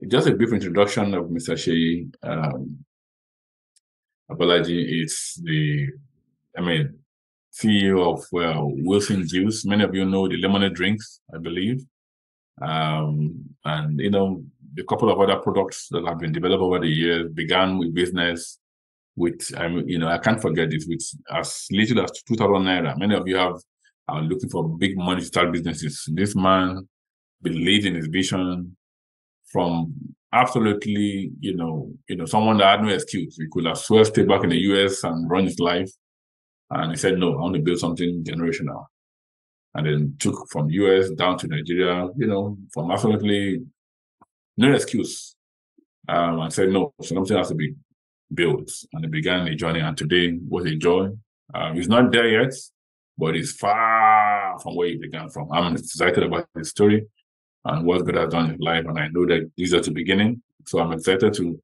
just a brief introduction of Mr. Seyi Abolaji. CEO of Wilson Juice. Many of you know the lemonade drinks, I believe. And, a couple of other products that have been developed over the years began with business with, I can't forget this, with as little as 2,000 naira. Many of you are looking for big money to start businesses. This man believed in his vision from absolutely, someone that had no excuse. He could have sworn stay back in the US and run his life. And he said, no, I want to build something generational. And then took from US down to Nigeria, from absolutely no excuse. And said, no, something has to be built. And it began a journey. And today was a joy. He's not there yet, but he's far from where he began from. I'm excited about his story and what God has done in his life. And I know that these are the beginning. So I'm excited to,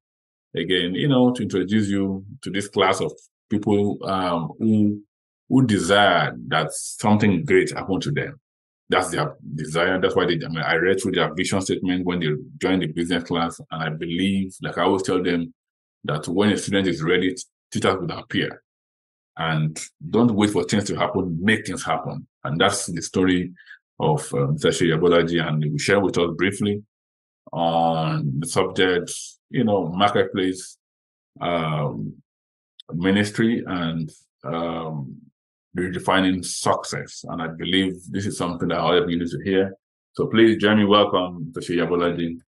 again, to introduce you to this class of people who desire that something great happen to them. That's their desire. That's why I read through their vision statement when they joined the business class. And I believe, like I always tell them, that when a student is ready, teachers will appear. And don't wait for things to happen, make things happen. And that's the story of Mr. Seyi Abolaji, and he will share with us briefly on the subject, marketplace, ministry, and redefining success. And I believe this is something that all of you need to hear. So please join me. Welcome to Seyi Abolaji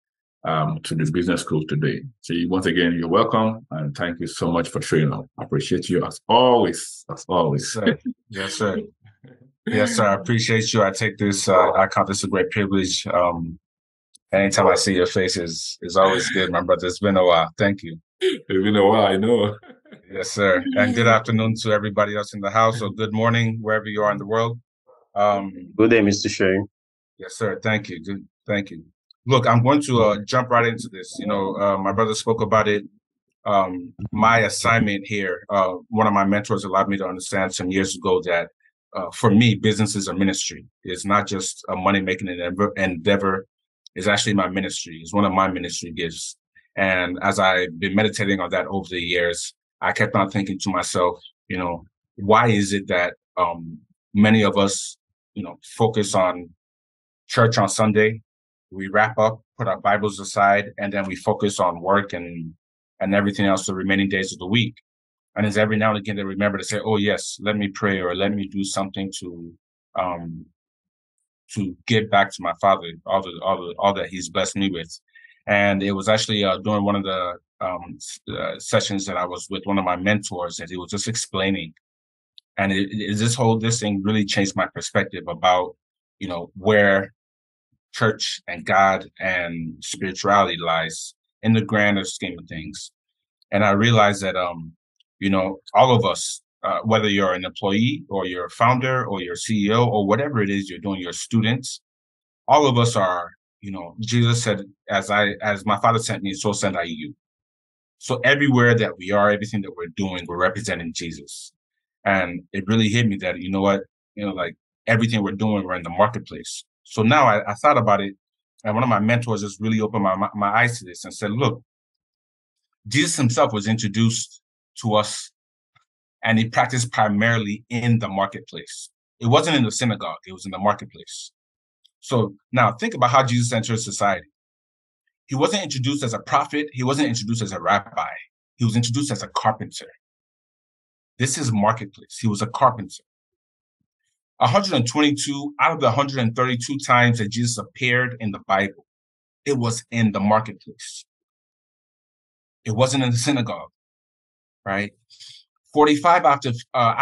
to the business school today. So once again, you're welcome, and thank you so much for showing up. I appreciate you as always. As always. Sir. Yes, sir. Yes, sir. I appreciate you. I take this. I count this a great privilege. Anytime I see your face is always good, my brother. It's been a while. Thank you. It's been a while, I know. Yes, sir. And good afternoon to everybody else in the house, or good morning, wherever you are in the world. Good day, Mr. Seyi. Yes, sir. Thank you. Good. Thank you. Look, I'm going to jump right into this. My brother spoke about it. My assignment here, one of my mentors allowed me to understand some years ago that for me, business is a ministry. It's not just a money-making endeavor. It's actually my ministry. It's one of my ministry gifts. And as I've been meditating on that over the years, I kept on thinking to myself, why is it that many of us, focus on church on Sunday, we wrap up, put our Bibles aside, and then we focus on work and everything else the remaining days of the week. And it's every now and again they remember to say, oh yes, let me pray or let me do something to give back to my Father all that He's blessed me with. And it was actually during one of the sessions that I was with one of my mentors that he was just explaining, and this thing really changed my perspective about where church and God and spirituality lies in the grander scheme of things. And I realized that all of us, whether you're an employee or you're a founder or you're a CEO or whatever it is you're doing, your students, all of us are, Jesus said, as my Father sent me, so send I you. So everywhere that we are, everything that we're doing, we're representing Jesus. And it really hit me that, like everything we're doing, we're in the marketplace. So now I thought about it, and one of my mentors just really opened my eyes to this and said, look, Jesus himself was introduced to us, and he practiced primarily in the marketplace. It wasn't in the synagogue, it was in the marketplace. So now think about how Jesus entered society. He wasn't introduced as a prophet. He wasn't introduced as a rabbi. He was introduced as a carpenter. This is marketplace. He was a carpenter. 122 out of the 132 times that Jesus appeared in the Bible, it was in the marketplace. It wasn't in the synagogue, right? 45 out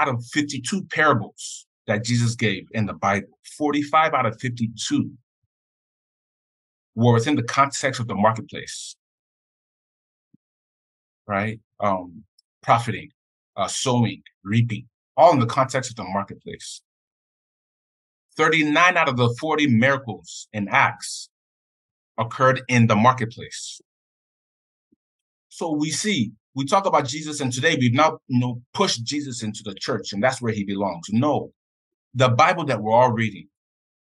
of 52 parables that Jesus gave in the Bible, 45 out of 52 were within the context of the marketplace, right? Profiting, sowing, reaping, all in the context of the marketplace. 39 out of the 40 miracles in Acts occurred in the marketplace. So we talk about Jesus, and today we've now pushed Jesus into the church, and that's where he belongs. No, the Bible that we're all reading,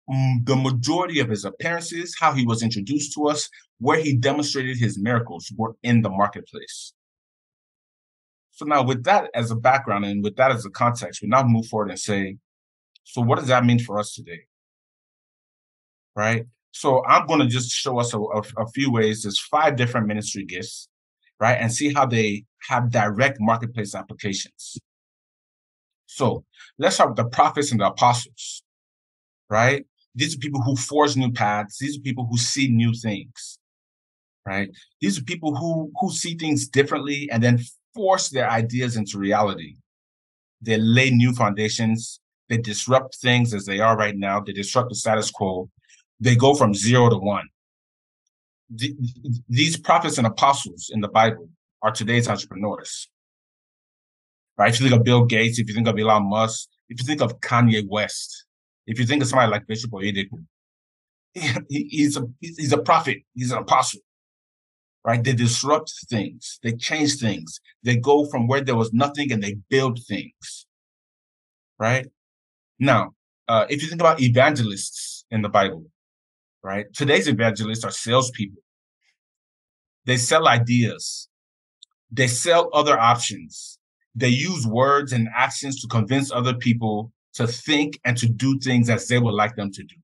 the majority of his appearances, how he was introduced to us, where he demonstrated his miracles were in the marketplace. So now with that as a background and with that as a context, we now move forward and say, so what does that mean for us today? Right? So I'm going to just show us a few ways. There's 5 different ministry gifts, right? And see how they have direct marketplace applications. So let's start with the prophets and the apostles, right? These are people who forge new paths. These are people who see new things, right? These are people who see things differently and then force their ideas into reality. They lay new foundations. They disrupt things as they are right now. They disrupt the status quo. They go from 0 to 1. These prophets and apostles in the Bible are today's entrepreneurs, right? If you think of Bill Gates, if you think of Elon Musk, if you think of Kanye West, if you think of somebody like Bishop Oyedepo, he's a prophet. He's an apostle, right? They disrupt things. They change things. They go from where there was nothing and they build things, right? Now, if you think about evangelists in the Bible, right? Today's evangelists are salespeople. They sell ideas. They sell other options. They use words and actions to convince other people to think and to do things as they would like them to do.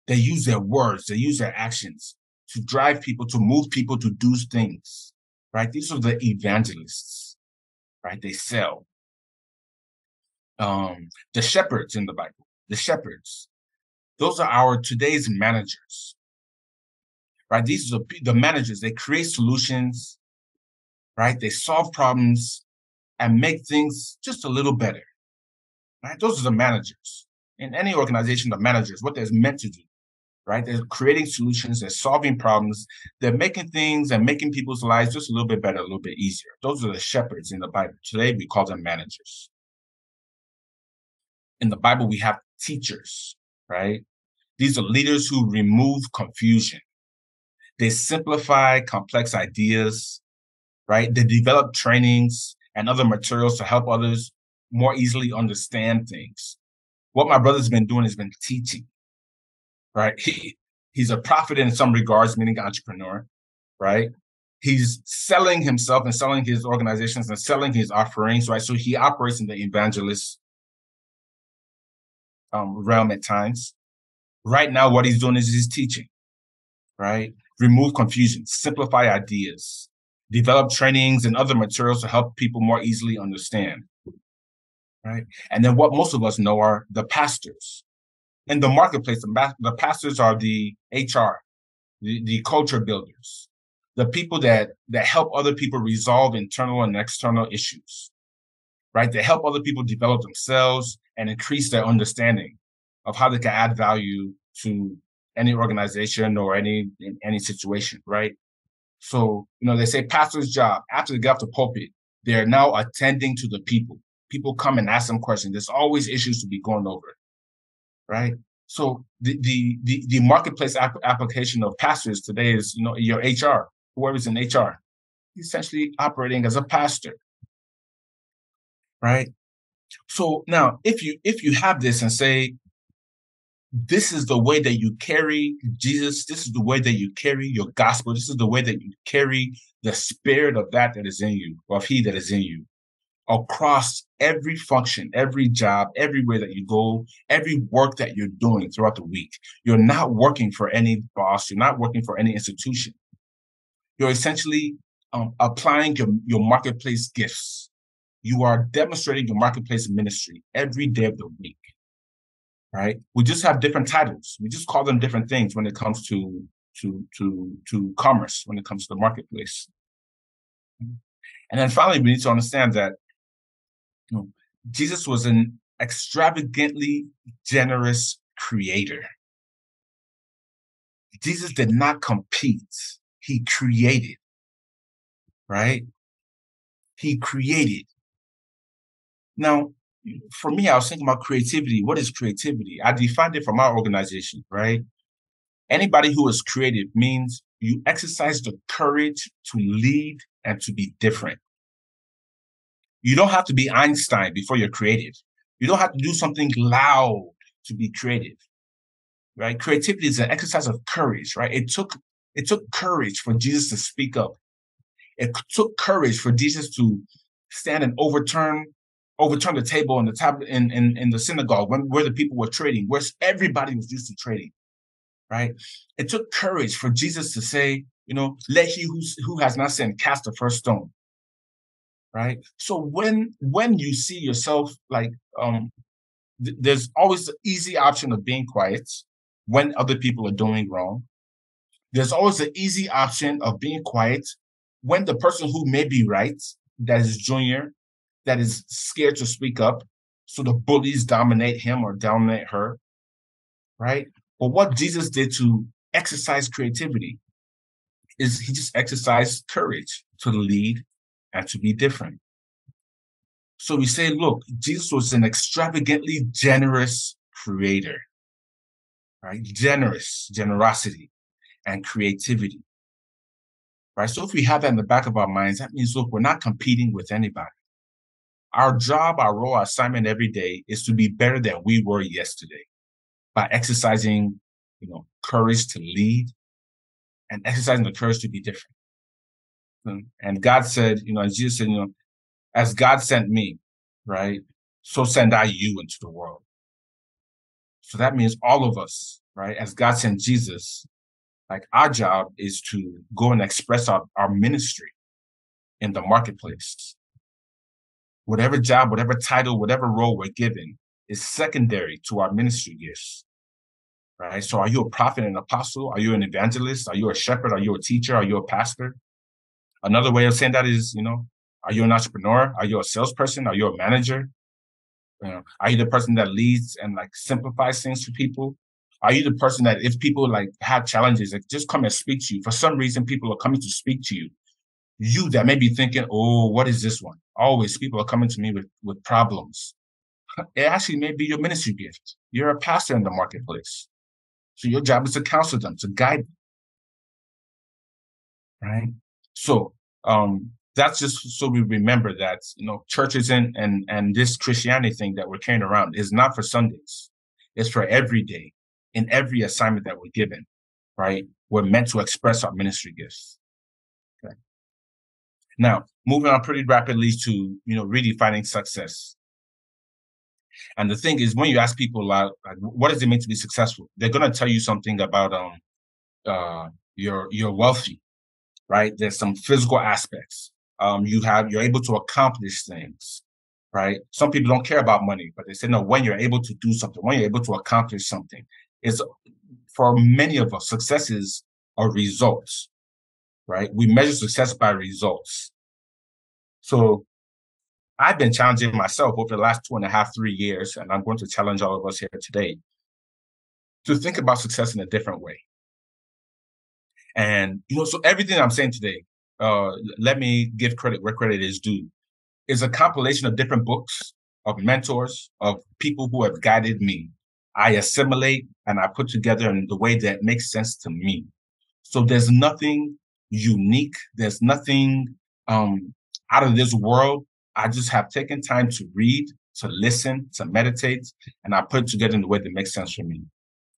They use their words. They use their actions to drive people, to move people to do things, right? These are the evangelists, right? They sell. The shepherds in the Bible, the shepherds, those are our today's managers, right? These are the managers. They create solutions, right? They solve problems and make things just a little better, right? Those are the managers. In any organization, the managers, what they're meant to do, right? They're creating solutions, they're solving problems, they're making things and making people's lives just a little bit better, a little bit easier. Those are the shepherds in the Bible. Today, we call them managers. In the Bible, we have teachers, right? These are leaders who remove confusion. They simplify complex ideas, right? They develop trainings and other materials to help others more easily understand things. What my brother's been doing has been teaching, right? He's a prophet in some regards, meaning entrepreneur, right? He's selling himself and selling his organizations and selling his offerings, right? So he operates in the evangelist realm at times. Right now, what he's doing is he's teaching, right? Remove confusion, simplify ideas, develop trainings and other materials to help people more easily understand, right? And then what most of us know are the pastors. In the marketplace, the pastors are the HR, the culture builders, the people that help other people resolve internal and external issues, right? They help other people develop themselves and increase their understanding of how they can add value to any organization or any situation, right? So, they say pastor's job, after they get off the pulpit, they're now attending to the people. People come and ask them questions. There's always issues to be going over, right? So the marketplace application of pastors today is, your HR, whoever's in HR, essentially operating as a pastor, right? So now, if you have this and say, this is the way that you carry Jesus, this is the way that you carry your gospel, this is the way that you carry the spirit of that is in you, of he that is in you, across every function, every job, everywhere that you go, every work that you're doing throughout the week. You're not working for any boss. You're not working for any institution. You're essentially applying your marketplace gifts. You are demonstrating your marketplace ministry every day of the week, right? We just have different titles. We just call them different things when it comes to commerce, when it comes to the marketplace. And then finally, we need to understand that Jesus was an extravagantly generous creator. Jesus did not compete. He created, right? He created. Now, for me, I was thinking about creativity. What is creativity? I defined it from our organization, right? Anybody who is creative means you exercise the courage to lead and to be different. You don't have to be Einstein before you're creative. You don't have to do something loud to be creative. right? Creativity is an exercise of courage, right? It took courage for Jesus to speak up. It took courage for Jesus to stand and overturn the table in the synagogue where the people were trading, where everybody was used to trading, right? It took courage for Jesus to say, let he who has not sinned cast the first stone, right? So when you see yourself like, there's always the easy option of being quiet when other people are doing wrong. There's always the easy option of being quiet when the person who may be right, that is junior, that is scared to speak up, so the bullies dominate him or dominate her, right? But what Jesus did to exercise creativity is he just exercised courage to lead and to be different. So we say, look, Jesus was an extravagantly generous creator, right? Generosity, and creativity, right? So if we have that in the back of our minds, that means, look, we're not competing with anybody. Our job, our role, our assignment every day is to be better than we were yesterday by exercising, courage to lead and exercising the courage to be different. And God said, as Jesus said, as God sent me, right, so send I you into the world. So that means all of us, right, as God sent Jesus, like our job is to go and express our ministry in the marketplace. Whatever job, whatever title, whatever role we're given is secondary to our ministry gifts, right? So are you a prophet and an apostle? Are you an evangelist? Are you a shepherd? Are you a teacher? Are you a pastor? Another way of saying that is, are you an entrepreneur? Are you a salesperson? Are you a manager? Are you the person that leads and like simplifies things for people? Are you the person that if people like have challenges, like just come and speak to you? For some reason, people are coming to speak to you. You that may be thinking, oh, what is this one? Always people are coming to me with problems. It actually may be your ministry gift. You're a pastor in the marketplace. So your job is to counsel them, to guide them. Right? So that's just so we remember that, churches and this Christianity thing that we're carrying around is not for Sundays. It's for every day, in every assignment that we're given, right? We're meant to express our ministry gifts. Okay. Now, moving on pretty rapidly to, redefining success. And the thing is, when you ask people, like, what does it mean to be successful? They're going to tell you something about you're wealthy, right? There's some physical aspects. You're able to accomplish things, right? Some people don't care about money, but they say, no, when you're able to do something, when you're able to accomplish something, is for many of us, success is a result, right? We measure success by results. So I've been challenging myself over the last 2.5, 3 years, and I'm going to challenge all of us here today to think about success in a different way. And, so everything I'm saying today, let me give credit where credit is due, is a compilation of different books, of mentors, of people who have guided me. I assimilate and I put together in the way that makes sense to me. So there's nothing unique. There's nothing out of this world. I just have taken time to read, to listen, to meditate, and I put it together in the way that makes sense for me.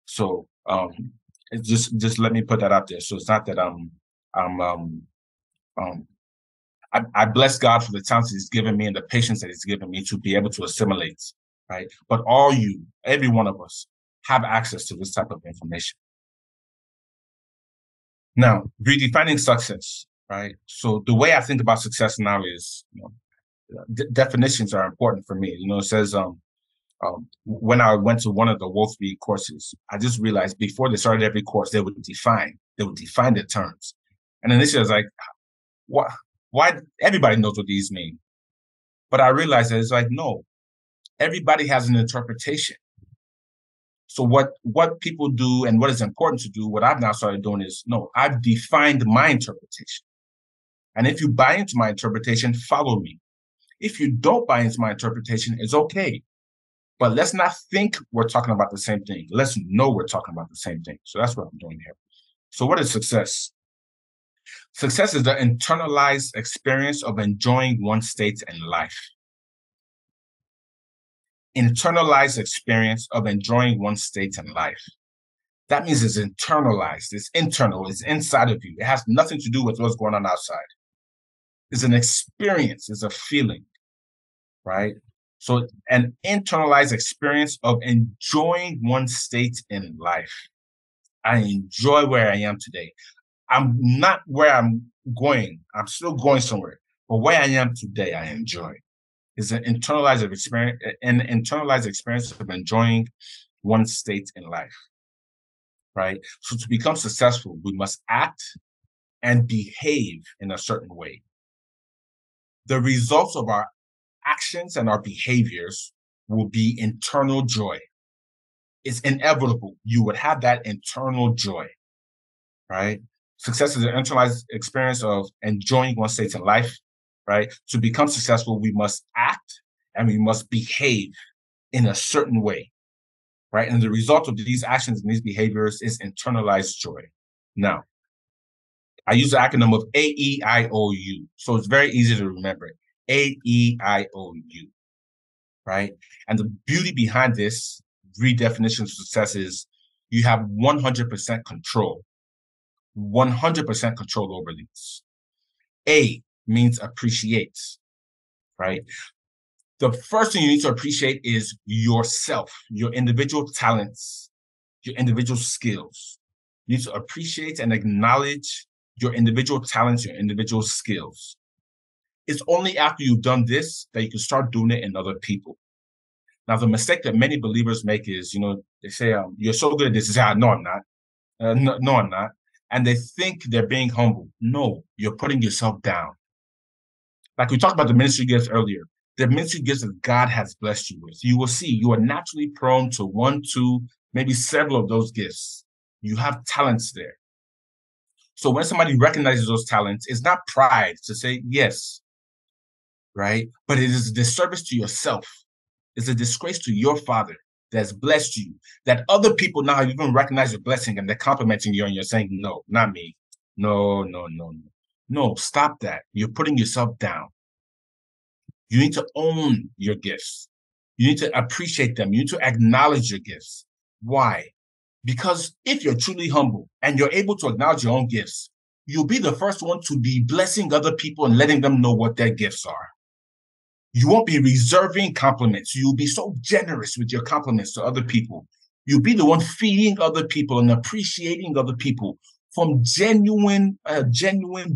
So just let me put that out there. So it's not that I bless God for the talents He's given me and the patience that He's given me to be able to assimilate, right? But every one of us, have access to this type of information. Now, redefining success, right? So the way I think about success now is, definitions are important for me. It says, when I went to one of the Wolfby courses, I just realized before they started every course, they would define the terms. And initially I was like, what? Why? Everybody knows what these mean. But I realized that it's like, no, everybody has an interpretation. So what people do and what is important to do, what I've now started doing is, no, I've defined my interpretation. And if you buy into my interpretation, follow me. If you don't buy into my interpretation, it's okay. But let's not think we're talking about the same thing. Let's know we're talking about the same thing. So that's what I'm doing here. So what is success? Success is the internalized experience of enjoying one's state in life. Internalized experience of enjoying one's state in life. That means it's internalized, it's internal, it's inside of you. It has nothing to do with what's going on outside. It's an experience, it's a feeling, right? So an internalized experience of enjoying one state in life. I enjoy where I am today. I'm not where I'm going. I'm still going somewhere, but where I am today, I enjoy. It's an internalized experience of enjoying one state in life, right? So to become successful, we must act and behave in a certain way. The results of our actions and our behaviors will be internal joy. It's inevitable. You would have that internal joy, right? Success is an internalized experience of enjoying one state in life, right? To become successful, we must act and we must behave in a certain way, right? And the result of these actions and these behaviors is internalized joy. Now, I use the acronym of AEIOU. So it's very easy to remember. AEIOU, right? And the beauty behind this redefinition of success is you have 100% control. 100% control over these. A means appreciate, right? The first thing you need to appreciate is yourself, your individual talents, your individual skills. You need to appreciate and acknowledge your individual talents, your individual skills. It's only after you've done this that you can start doing it in other people. Now, the mistake that many believers make is, they say, you're so good at this. They say, no, I'm not. No, I'm not. And they think they're being humble. No, you're putting yourself down. Like we talked about the ministry gifts earlier, the ministry gifts that God has blessed you with. You will see you are naturally prone to one, two, maybe several of those gifts. You have talents there. So when somebody recognizes those talents, it's not pride to say yes, right? But it is a disservice to yourself. It's a disgrace to your Father that's blessed you, that other people now even recognize your blessing and they're complimenting you and you're saying, no, not me. No. No, stop that. You're putting yourself down. You need to own your gifts. You need to appreciate them. You need to acknowledge your gifts. Why? Because if you're truly humble and you're able to acknowledge your own gifts, you'll be the first one to be blessing other people and letting them know what their gifts are. You won't be reserving compliments. You'll be so generous with your compliments to other people. You'll be the one feeding other people and appreciating other people from genuine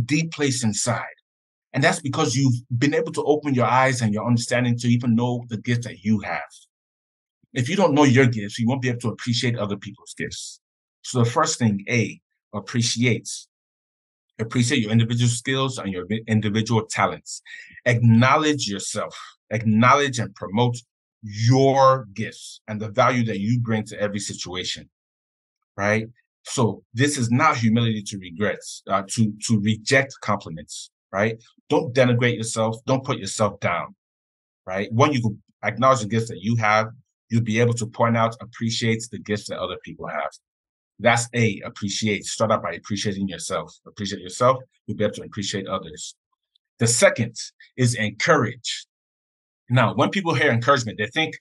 deep place inside. And that's because you've been able to open your eyes and your understanding to even know the gifts that you have. If you don't know your gifts, you won't be able to appreciate other people's gifts. So the first thing, appreciate. Appreciate your individual skills and your individual talents. Acknowledge yourself. Acknowledge and promote your gifts and the value that you bring to every situation, right? So this is not humility to to reject compliments, right? Don't denigrate yourself. Don't put yourself down, right? When you acknowledge the gifts that you have, you'll be able to point out, appreciate the gifts that other people have. That's appreciate. Start out by appreciating yourself. Appreciate yourself, you'll be able to appreciate others. The second is encourage. Now, when people hear encouragement, they think,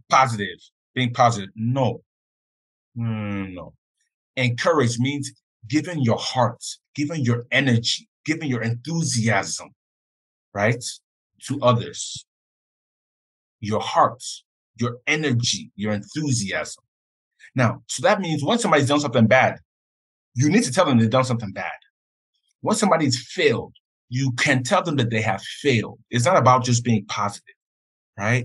positive, being positive. No. Encourage means giving your heart, giving your energy, giving your enthusiasm, right, to others. Your heart, your energy, your enthusiasm. Now, so that means when somebody's done something bad, you need to tell them they've done something bad. When somebody's failed, you can tell them that they have failed. It's not about just being positive, right?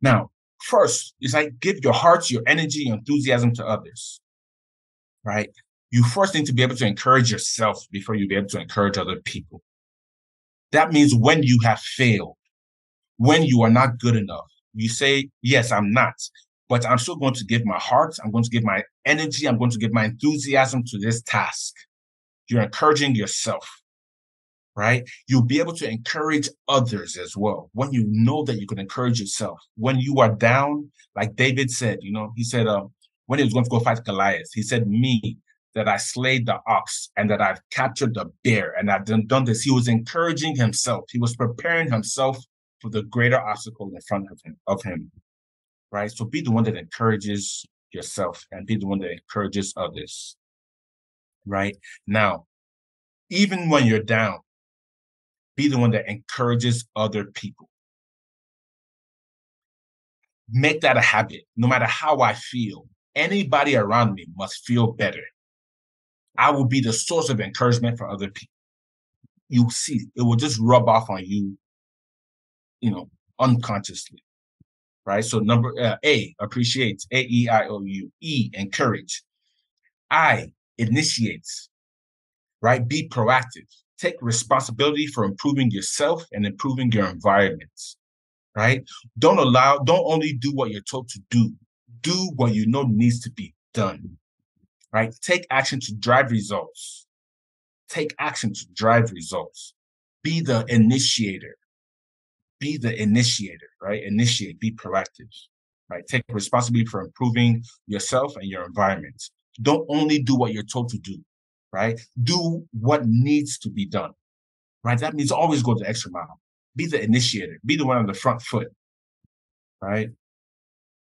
Now, first, it's like give your heart, your energy, your enthusiasm to others, right? You first need to be able to encourage yourself before you be able to encourage other people. That means when you have failed, when you are not good enough, you say, yes, I'm not, but I'm still going to give my heart. I'm going to give my energy. I'm going to give my enthusiasm to this task. You're encouraging yourself, right? You'll be able to encourage others as well. When you know that you can encourage yourself, when you are down, like David said, he said, when he was going to go fight Goliath, he said, me, that I slayed the ox and that I've captured the bear and I've done this. He was encouraging himself. He was preparing himself for the greater obstacle in front of him, right? So be the one that encourages yourself and be the one that encourages others. Right? Now, even when you're down, be the one that encourages other people. Make that a habit. No matter how I feel, anybody around me must feel better. I will be the source of encouragement for other people. You see, it will just rub off on you, unconsciously, right? So number A, appreciate, A-E-I-O-U. E, encourage. I, initiates, right? Be proactive. Take responsibility for improving yourself and improving your environment, right? Don't only do what you're told to do. Do what you know needs to be done, right? Take action to drive results. Take action to drive results. Be the initiator. Be the initiator, right? Initiate, be proactive, right? Take responsibility for improving yourself and your environment. Don't only do what you're told to do, right? Do what needs to be done, right? That means always go the extra mile. Be the initiator. Be the one on the front foot, right?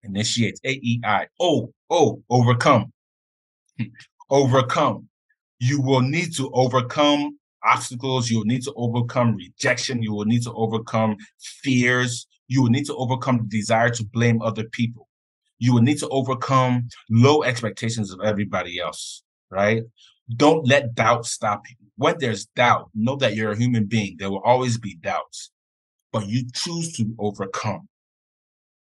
Initiate, A-E-I-O, overcome. Overcome. You will need to overcome obstacles. You will need to overcome rejection. You will need to overcome fears. You will need to overcome the desire to blame other people. You will need to overcome low expectations of everybody else, right? Don't let doubt stop you. When there's doubt, know that you're a human being. There will always be doubts, but you choose to overcome,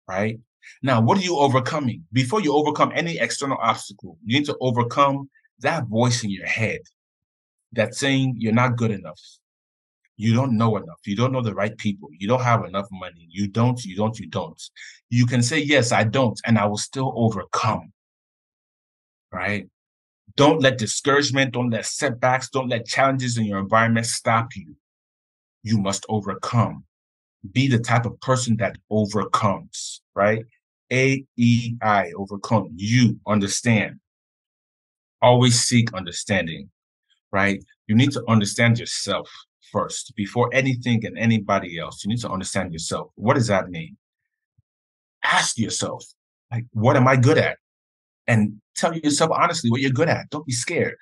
right? Now, what are you overcoming? Before you overcome any external obstacle, you need to overcome that voice in your head that's saying you're not good enough. You don't know enough. You don't know the right people. You don't have enough money. You don't. You can say, yes, I don't, and I will still overcome, right? Don't let discouragement, don't let setbacks, don't let challenges in your environment stop you. You must overcome. Be the type of person that overcomes, right? A-E-I, overcome. You understand. Always seek understanding, right? You need to understand yourself first before anything and anybody else. You need to understand yourself. What does that mean? Ask yourself, like, what am I good at? And tell yourself honestly what you're good at. Don't be scared.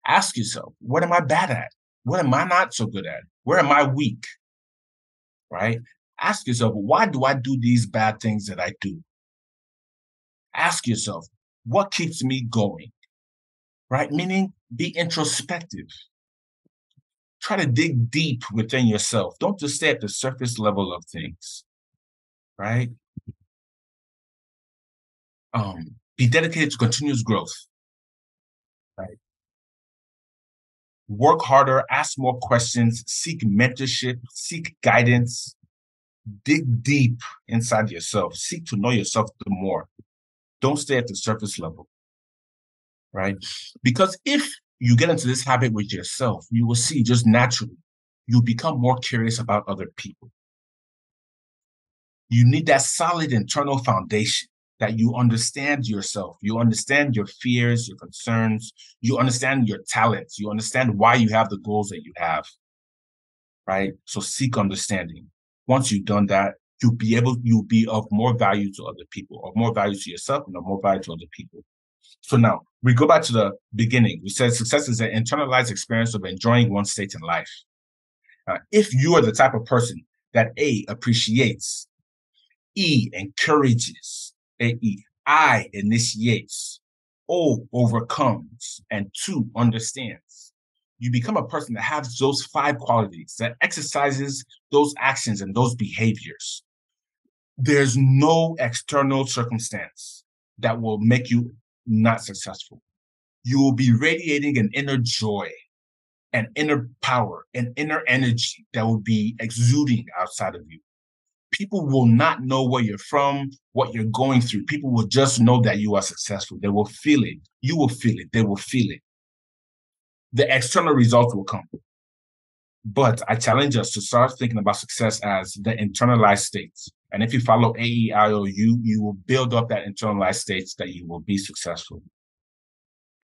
Ask yourself, what am I bad at? What am I not so good at? Where am I weak? Right? Ask yourself, why do I do these bad things that I do? Ask yourself, what keeps me going? Right? Meaning, be introspective. Try to dig deep within yourself. Don't just stay at the surface level of things, right? Be dedicated to continuous growth, right? Work harder, ask more questions, seek mentorship, seek guidance, dig deep inside yourself, seek to know yourself more. Don't stay at the surface level, right? Because if you get into this habit with yourself, you will see just naturally, you become more curious about other people. You need that solid internal foundation that you understand yourself. You understand your fears, your concerns. You understand your talents. You understand why you have the goals that you have, right? So seek understanding. Once you've done that, you'll be of more value to other people, of more value to yourself, and of more value to other people. So now we go back to the beginning. We said success is an internalized experience of enjoying one state in life. If you are the type of person that A, appreciates, E, encourages, A-E, I, initiates, O, overcomes, and 2, understands, you become a person that has those 5 qualities, that exercises those actions and those behaviors. There's no external circumstance that will make you not successful. You will be radiating an inner joy, an inner power, an inner energy that will be exuding outside of you. People will not know where you're from, what you're going through. People will just know that you are successful. They will feel it. You will feel it. They will feel it. The external results will come. But I challenge us to start thinking about success as the internalized states. And if you follow AEIOU, you will build up that internalized states that you will be successful.